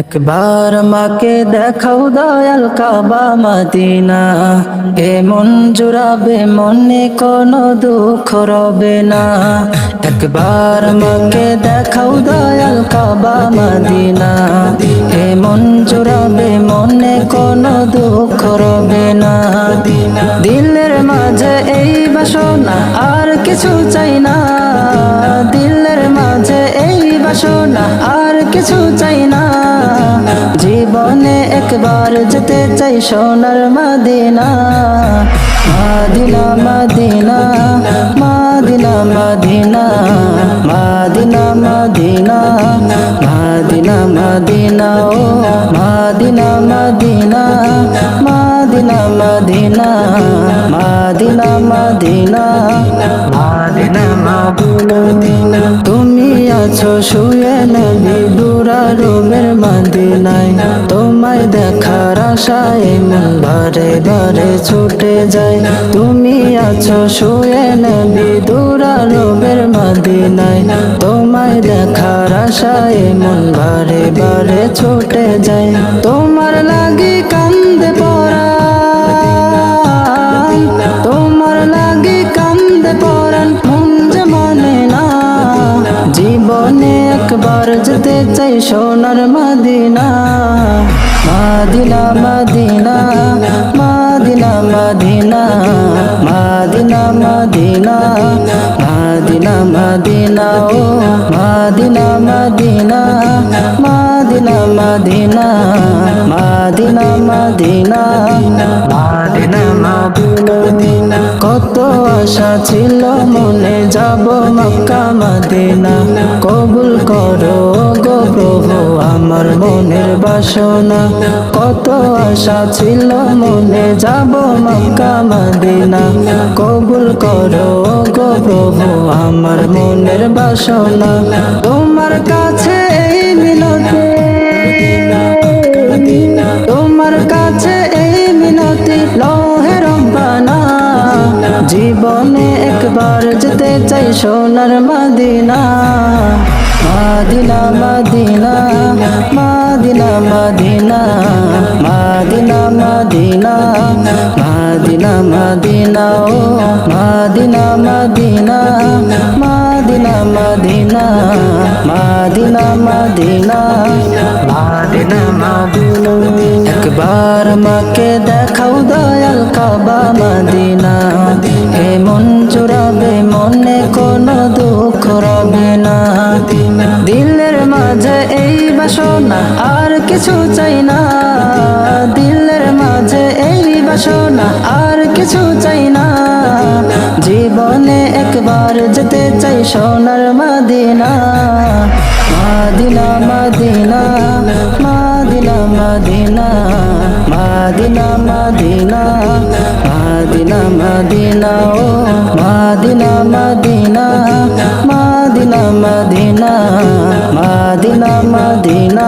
একবার মাকে দেখাও দয়াল কাবা মদিনা, এ মন জুড়াবে মনে কোনো দুঃখ রবে না। একবার মাকে দেখাও দয়াল কাবা মদিনা, এ মন জুড়াবে মনে কোনো দুঃখ রবে না। দিলের মাঝে এই বাসনা আর কিছু চাই না, দিলের মাঝে এই বাসনা আর কিছু চাই না। জীবনে একবার যেতে চাই সোনার মদিনা, মদিনা মদিনা মদিনা মদিনা মদিনা মদিনা মদিনা মদিনা ও মদিনা মদিনা মদিনা মদিনা মদিনা মদিনা মদিনা মদিনা। তুমি আছো শুয়ে নবী দুরারোমের মদিনায়, তোমায় দেখার আশায় মন বারে বারে ছুটে যায়। তুমি আছো শুয়ে নবী দুরারোমের মদিনায়, তোমায় দেখার আশায় মন বারে বারে ছুটে যায়। তোমার লাগি কান্দে পরাণ, তোমার লাগি কান্দে পরাণ, মন যে মানে না। জীবনে একবার যেতে চাই সোনার মদিনা, মদিনা মদিনা মদিনা মদিনা মদিনা মদিনা মদিনা মদিনা ও মদিনা মদিনা মদিনা মদিনা মদিনা মদিনা মদিনা মদিনা। কত আশা ছিল মনে যাব মক্কা মদিনা, কবুল করো গো প্রভু আমার মনের বাসনা। কত আশা ছিল মনে যাব মক্কা মদিনা, কবুল করো গো প্রভু আমার মনের বাসনা। তোমার কাছে এই মিনতি, তোমার কাছে এই মিনতি লহে রব্বানা। জীবনে একবার যেতে চাই সোনার মদিনা, মদিনা মদিনা মদিনা মদিনা মদিনা মদিনা মদিনা মদিনা ও মদিনা মদিনা মদিনা মদিনা মদিনা মদিনা মদিনা মদিনা। একবার মাকে দেখাও দয়াল কাবা মদিনা, হে মন জুড়াবে মনে কোনো দুঃখ রবে না। দিলের মাঝে এই বাসনা আর কিছু চাই না, দিলের মাঝে এই বাসনা আর কিছু চাই না। জীবনে একবার যেতে চাই সোনার মদিনা, মদিনা মদিনা মদিনা মদিনা মদিনা মদিনা মদিনা মদিনা ও মদিনা মদিনা মদিনা মদিনা মদিনা মদিনা